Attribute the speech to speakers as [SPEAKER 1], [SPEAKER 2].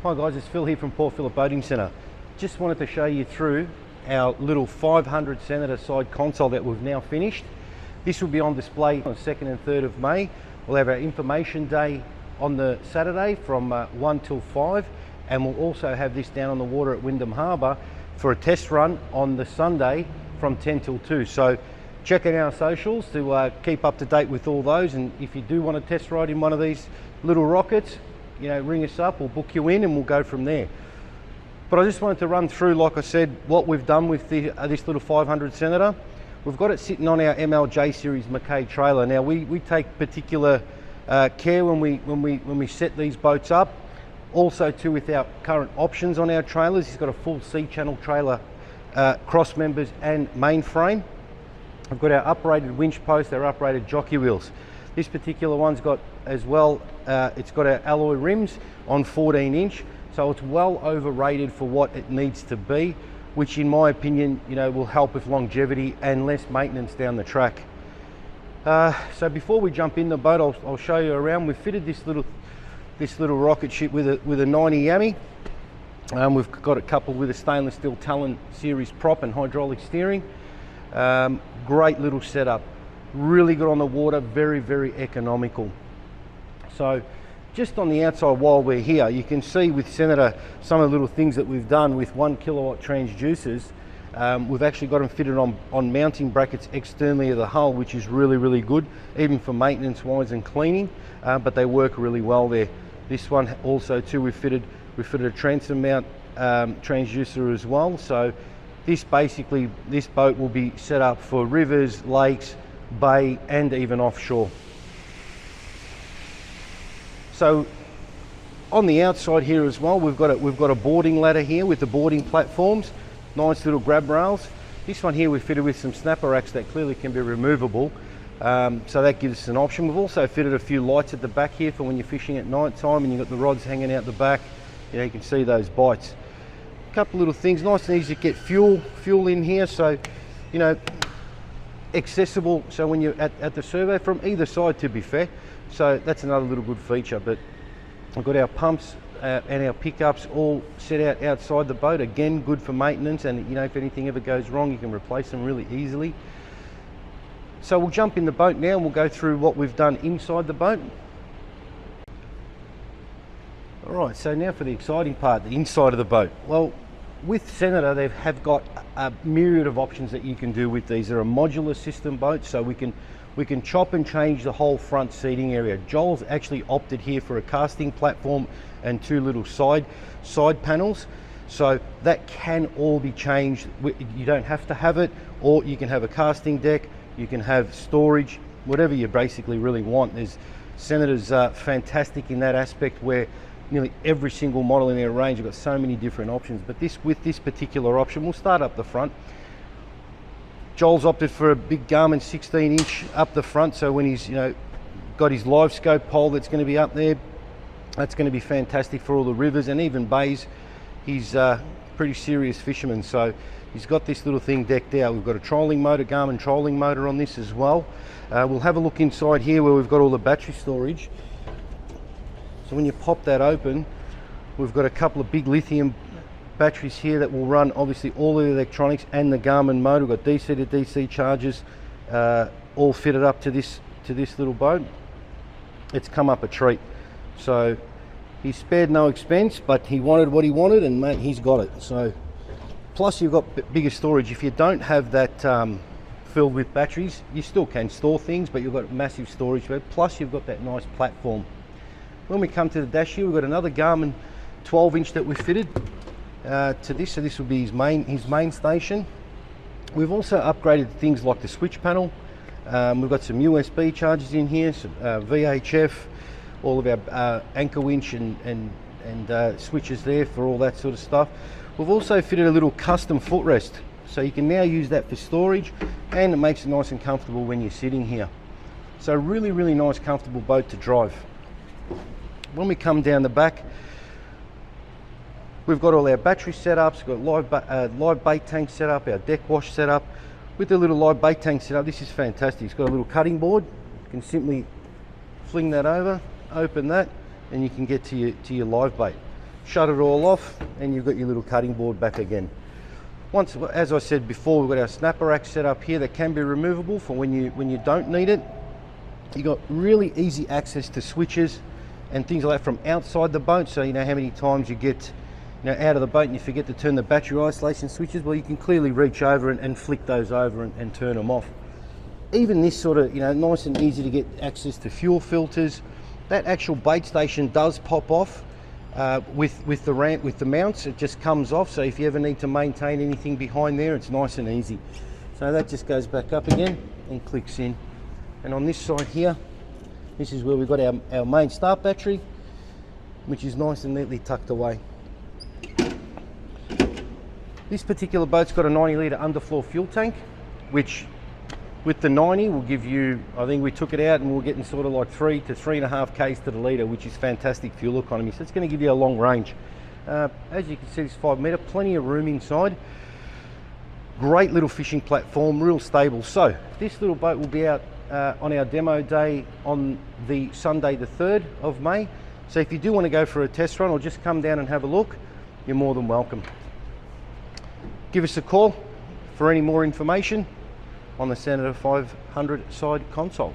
[SPEAKER 1] Hi guys, it's Phil here from Port Phillip Boating Centre. Just wanted to show you through our little 500 centimetre side console that we've now finished. This will be on display on the 2nd and 3rd of May. We'll have our information day on the Saturday from 1 till 5, and we'll also have this down on the water at Wyndham Harbour for a test run on the Sunday from 10 till 2. So check out our socials to keep up to date with all those, and if you do want to test ride in one of these little rockets, you know, ring us up, we'll book you in and we'll go from there. But I just wanted to run through, like I said, what we've done with this little 500 centimetre. We've got it sitting on our MLJ series McKay trailer. Now we take particular care when we set these boats up. Also too, with our current options on our trailers, it's got a full C-channel trailer, cross members and mainframe. We've got our uprated winch post, our uprated jockey wheels. This particular one's got as well, it's got our alloy rims on 14-inch, so it's well overrated for what it needs to be, which in my opinion, you know, will help with longevity and less maintenance down the track. So before we jump in the boat, I'll show you around. We've fitted this little rocket ship with a 90 Yami. We've got it coupled with a stainless steel Talon series prop and hydraulic steering. Great little setup. Really good on the water, very, very economical. So just on the outside while we're here, you can see with Senator some of the little things that we've done with 1 kilowatt transducers. We've actually got them fitted on mounting brackets externally of the hull, which is really, really good, even for maintenance wise and cleaning, but they work really well there. This one also too, we've fitted a transom mount transducer as well. So this boat will be set up for rivers, lakes, bay and even offshore. So on the outside here as well, we've got a boarding ladder here with the boarding platforms, nice little grab rails. This one here we fitted with some snapper racks that clearly can be removable, so that gives us an option. We've also fitted a few lights at the back here for when you're fishing at night time and you've got the rods hanging out the back. You know, you can see those bites. A couple little things, nice and easy to get fuel in here, so you know, accessible, so when you're at the survey from either side, to be fair. So that's another little good feature. But I've got our pumps and our pickups all set out outside the boat, again good for maintenance, and you know, if anything ever goes wrong you can replace them really easily. So we'll jump in the boat now and we'll go through what we've done inside the boat. Alright, so now for the exciting part, the inside of the boat. Well, with Senator, they have got a myriad of options that you can do with these. They're a modular system boat, so we can chop and change the whole front seating area. Joel's actually opted here for a casting platform and 2 little side panels, so that can all be changed. You don't have to have it, or you can have a casting deck, you can have storage, whatever you basically really want. Senator's fantastic in that aspect, where nearly every single model in their range, you've got so many different options. But with this particular option, we'll start up the front. Joel's opted for a big Garmin 16-inch up the front, so when he's, you know, got his live scope pole that's going to be up there, that's going to be fantastic for all the rivers and even bays. He's a pretty serious fisherman, so he's got this little thing decked out. We've got a trolling motor, Garmin trolling motor on this as well. We'll have a look inside here where we've got all the battery storage. So when you pop that open, we've got a couple of big lithium batteries here that will run obviously all the electronics and the Garmin motor. We've got DC to DC chargers all fitted up to this little boat. It's come up a treat. So he spared no expense, but he wanted what he wanted, and mate, he's got it. So plus you've got bigger storage. If you don't have that filled with batteries, you still can store things, but you've got massive storage. Plus you've got that nice platform. When we come to the dash here, we've got another Garmin 12-inch that we fitted to this, so this will be his main station. We've also upgraded things like the switch panel. We've got some USB chargers in here, some VHF, all of our anchor winch and switches there for all that sort of stuff. We've also fitted a little custom footrest, so you can now use that for storage, and it makes it nice and comfortable when you're sitting here. So really, really nice, comfortable boat to drive. When we come down the back, we've got all our battery setups, we've got live bait tank set up, our deck wash set up. With the little live bait tank set up, this is fantastic. It's got a little cutting board. You can simply fling that over, open that, and you can get to your live bait. shut it all off, and you've got your little cutting board back again. Once, as I said before, we've got our snapper rack set up here that can be removable for when you don't need it. You've got really easy access to switches and things like that from outside the boat. So you know how many times you get out of the boat and you forget to turn the battery isolation switches. Well, you can clearly reach over and flick those over and turn them off. Even this sort of, nice and easy to get access to fuel filters. That actual bait station does pop off with the mounts. It just comes off. So if you ever need to maintain anything behind there, it's nice and easy. So that just goes back up again and clicks in. And on this side here, this is where we've got our main start battery, which is nice and neatly tucked away. This particular boat's got a 90 litre underfloor fuel tank, which with the 90 will give you, I think we took it out and we're getting sort of like 3 to 3.5 k's to the litre, which is fantastic fuel economy. So it's going to give you a long range. As you can see, it's 5 metre, plenty of room inside. Great little fishing platform, real stable. So this little boat will be out on our demo day on the Sunday the 3rd of May. So if you do want to go for a test run or just come down and have a look, you're more than welcome. Give us a call for any more information on the Senator 500 side console.